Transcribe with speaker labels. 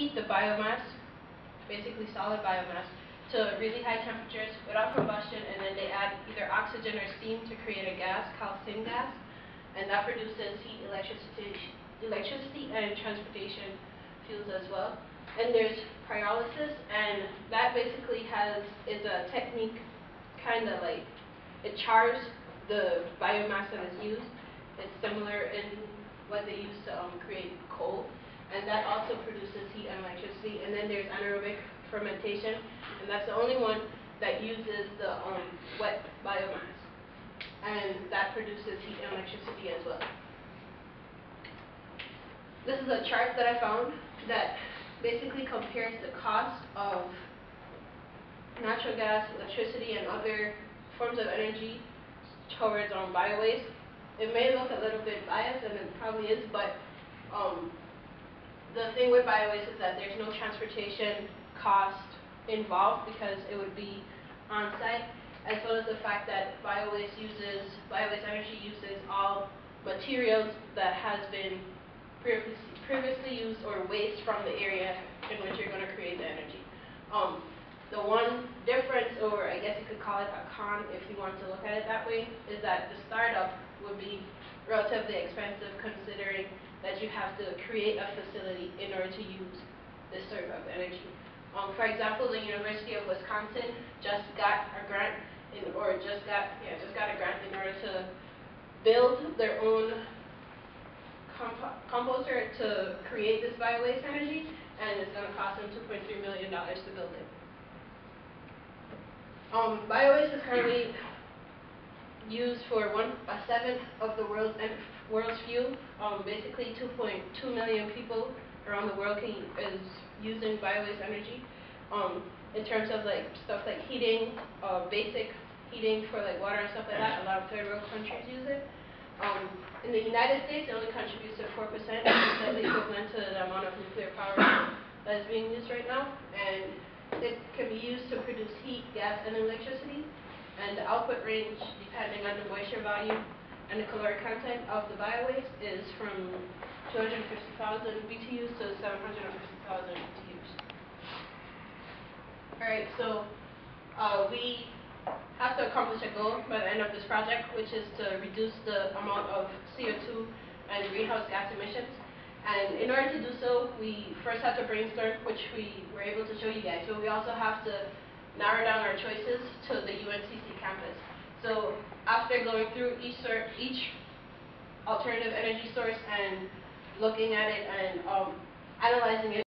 Speaker 1: heat the biomass, basically solid biomass, to really high temperatures without combustion, and then they add either oxygen or steam to create a gas called syngas, and that produces heat, electricity and transportation fuels as well. And there's pyrolysis, and that basically is a technique, kind of like, it chars the biomass that is used. It's similar in what they use to create coal, and that also produces heat and electricity. And then there's anaerobic fermentation, and that's the only one that uses the wet biomass, and that produces heat and electricity as well. This is a chart that I found that basically compares the cost of natural gas, electricity, and other forms of energy towards bio-waste. It may look a little bit biased, and it probably is, but the thing with bio-waste is that there's no transportation cost involved because it would be on-site, as well as the fact that bio-waste energy uses all materials that has been previously used or waste from the area in which you're going to create the energy. The one difference, or I guess you could call it a con if you want to look at it that way, is that the startup would be relatively expensive, considering that you have to create a facility in order to use this sort of energy. For example, the University of Wisconsin just got a grant in order to build their own composter to create this bio-waste energy, and it's going to cost them $2.3 million to build it. Bio-waste is currently used for 1/7 of the world's fuel. Basically 2.2 million people around the world is using bio-waste energy. In terms of like stuff like heating, basic heating for like water and stuff like that, a lot of third world countries use it. In the United States, it only contributes to 4%, which is slightly equivalent to the amount of nuclear power that is being used right now. And it can be used to produce heat, gas, and electricity. And the output range, depending on the moisture value and the caloric content of the bio-waste, is from 250,000 BTUs to 750,000 BTUs. Alright, so we have to accomplish a goal by the end of this project, which is to reduce the amount of CO2 and greenhouse gas emissions. And in order to do so, we first have to brainstorm, which we were able to show you guys. So we also have to narrow down our choices to the UNCC campus. So after going through each alternative energy source and looking at it and analyzing it,